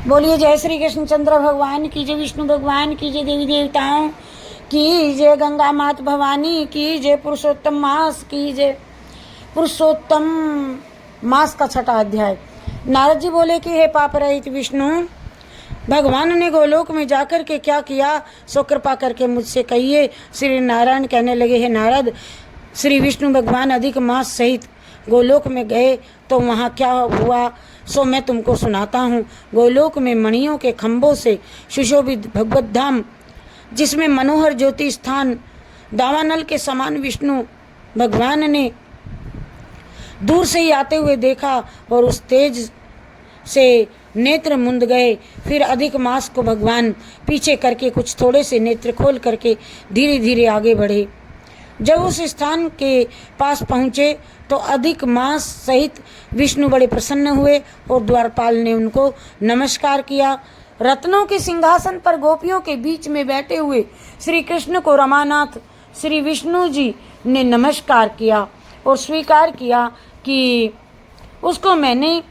बोलिए जय श्री कृष्णचंद्र भगवान की जय, विष्णु भगवान की जय, देवी देवताओं की जय, गंगा मात भवानी की जय, पुरुषोत्तम मास की जय। पुरुषोत्तम मास का छठा अध्याय। नारद जी बोले कि हे पाप रहित विष्णु, भगवान ने गोलोक में जाकर के क्या किया सो कृपा करके मुझसे कहिए। श्री नारायण कहने लगे, हे नारद, श्री विष्णु भगवान अधिक मास सहित गोलोक में गए तो वहाँ क्या हुआ सो मैं तुमको सुनाता हूँ। गोलोक में मणियों के खंभों से सुशोभित भगवत धाम, जिसमें मनोहर ज्योति स्थान दावानल के समान विष्णु भगवान ने दूर से ही आते हुए देखा और उस तेज से नेत्र मुंद गए। फिर अधिक मास को भगवान पीछे करके कुछ थोड़े से नेत्र खोल करके धीरे धीरे आगे बढ़े। जब उस स्थान के पास पहुँचे तो अधिक मास सहित विष्णु बड़े प्रसन्न हुए और द्वारपाल ने उनको नमस्कार किया। रत्नों के सिंहासन पर गोपियों के बीच में बैठे हुए श्री कृष्ण को रमानाथ श्री विष्णु जी ने नमस्कार किया और स्वीकार किया कि उसको मैंने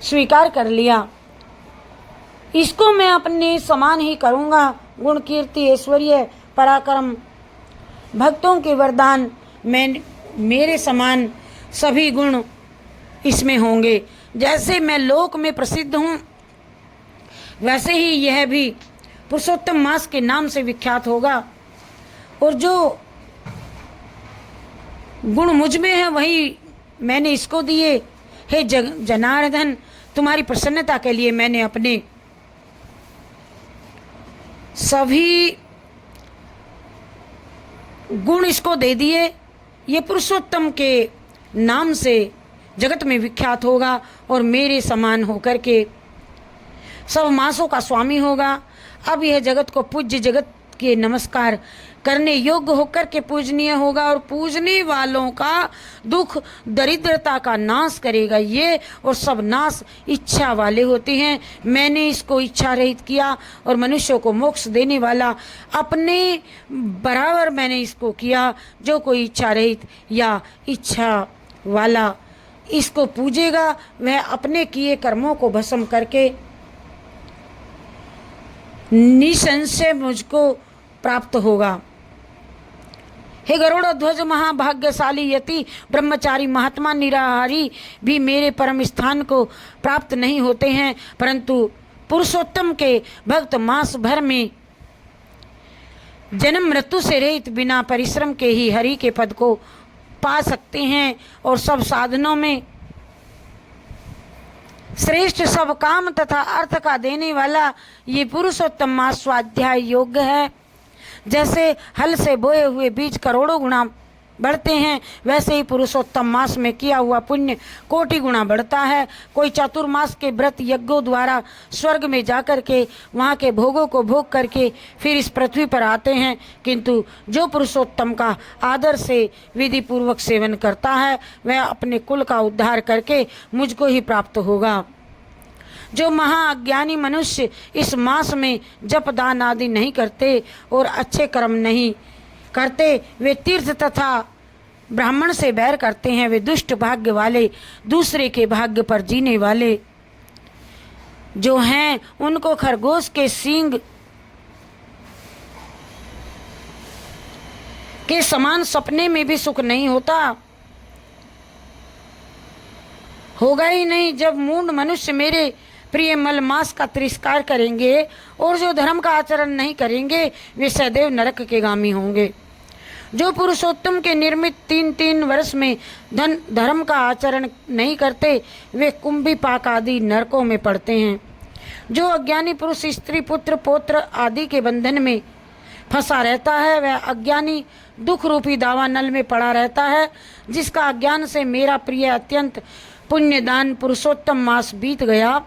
स्वीकार कर लिया, इसको मैं अपने समान ही करूँगा। गुण कीर्ति ऐश्वर्य पराक्रम भक्तों के वरदान मेरे समान सभी गुण इसमें होंगे। जैसे मैं लोक में प्रसिद्ध हूँ वैसे ही यह भी पुरुषोत्तम मास के नाम से विख्यात होगा। और जो गुण मुझ में है वही मैंने इसको दिए। हे जनार्दन, तुम्हारी प्रसन्नता के लिए मैंने अपने सभी गुण इसको दे दिए। ये पुरुषोत्तम के नाम से जगत में विख्यात होगा और मेरे समान होकर के सब मासों का स्वामी होगा। अब यह जगत को पूज्य, जगत के नमस्कार करने योग्य होकर के पूजनीय होगा और पूजने वालों का दुख दरिद्रता का नाश करेगा ये। और सब नाश इच्छा वाले होते हैं। मैंने इसको इच्छा रहित किया और मनुष्यों को मोक्ष देने वाला अपने बराबर मैंने इसको किया। जो कोई इच्छा रहित या इच्छा वाला इसको पूजेगा वह अपने किए कर्मों को भस्म करके निसंशय मुझको प्राप्त होगा। हे गरुड़ ध्वज महाभाग्यशाली यति ब्रह्मचारी महात्मा निराहारी भी मेरे परम स्थान को प्राप्त नहीं होते हैं, परंतु पुरुषोत्तम के भक्त मास भर में जन्म मृत्यु से रहित बिना परिश्रम के ही हरि के पद को पा सकते हैं। और सब साधनों में श्रेष्ठ, सब काम तथा अर्थ का देने वाला ये पुरुषोत्तम मास स्वाध्याय योग्य है। जैसे हल से बोए हुए बीज करोड़ों गुना बढ़ते हैं, वैसे ही पुरुषोत्तम मास में किया हुआ पुण्य कोटि गुना बढ़ता है। कोई चातुर्मास के व्रत यज्ञों द्वारा स्वर्ग में जाकर के वहाँ के भोगों को भोग करके फिर इस पृथ्वी पर आते हैं, किंतु जो पुरुषोत्तम का आदर से विधि पूर्वक सेवन करता है वह अपने कुल का उद्धार करके मुझको ही प्राप्त होगा। जो महाअज्ञानी मनुष्य इस मास में जप दान आदि नहीं करते और अच्छे कर्म नहीं करते, वे तीर्थ तथा ब्राह्मण से बैर करते हैं। वे दुष्ट भाग्य वाले, दूसरे के भाग्य पर जीने वाले जो हैं उनको खरगोश के सींग के समान सपने में भी सुख नहीं होता, होगा ही नहीं। जब मूढ़ मनुष्य मेरे प्रिय मल मास का तिरस्कार करेंगे और जो धर्म का आचरण नहीं करेंगे वे सदैव नरक के गामी होंगे। जो पुरुषोत्तम के निर्मित 3-3 वर्ष में धर्म का आचरण नहीं करते वे कुंभी पाक आदि नरकों में पड़ते हैं। जो अज्ञानी पुरुष स्त्री पुत्र पौत्र आदि के बंधन में फंसा रहता है वह अज्ञानी दुख रूपी दावानल में पड़ा रहता है। जिसका अज्ञान से मेरा प्रिय अत्यंत पुण्यदान पुरुषोत्तम मास बीत गया,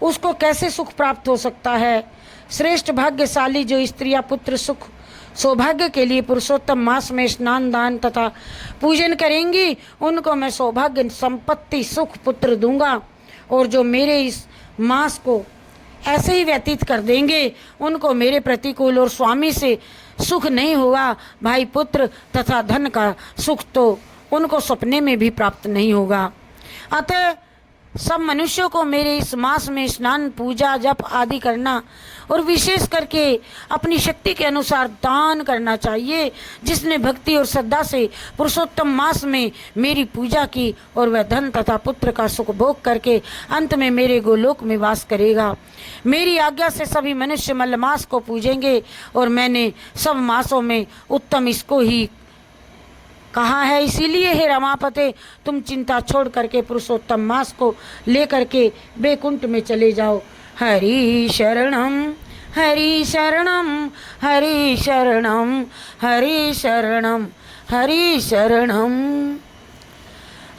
उसको कैसे सुख प्राप्त हो सकता है। श्रेष्ठ भाग्यशाली जो स्त्रियां पुत्र सुख सौभाग्य के लिए पुरुषोत्तम मास में स्नान दान तथा पूजन करेंगी उनको मैं सौभाग्य संपत्ति सुख पुत्र दूंगा। और जो मेरे इस मास को ऐसे ही व्यतीत कर देंगे उनको मेरे प्रतिकूल और स्वामी से सुख नहीं होगा। भाई पुत्र तथा धन का सुख तो उनको सपने में भी प्राप्त नहीं होगा। अतः सब मनुष्यों को मेरे इस मास में स्नान, पूजा, जप आदि करना और विशेष करके अपनी शक्ति के अनुसार दान करना चाहिए। जिसने भक्ति और श्रद्धा से पुरुषोत्तम मास में मेरी पूजा की और वह धन तथा पुत्र का सुख भोग करके अंत में मेरे गोलोक में वास करेगा। मेरी आज्ञा से सभी मनुष्य मल्लमास को पूजेंगे और मैंने सब मासों में उत्तम इसको ही कहा है। इसीलिए हे रमापते, तुम चिंता छोड़ करके पुरुषोत्तम मास को लेकर के बैकुंठ में चले जाओ। हरि शरणम हरि शरणम हरि शरणम हरि शरणम हरि शरणम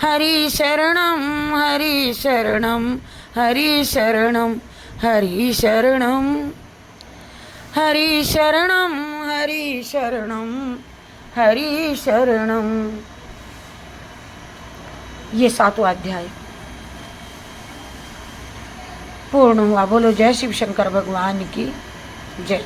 हरि शरणम हरि शरणम हरि शरणम हरि शरणम हरि शरणम हरि शरणम हरि शरणम। ये 7वां अध्याय पूर्ण हुआ। बोलो जय शिव शंकर भगवान की जय।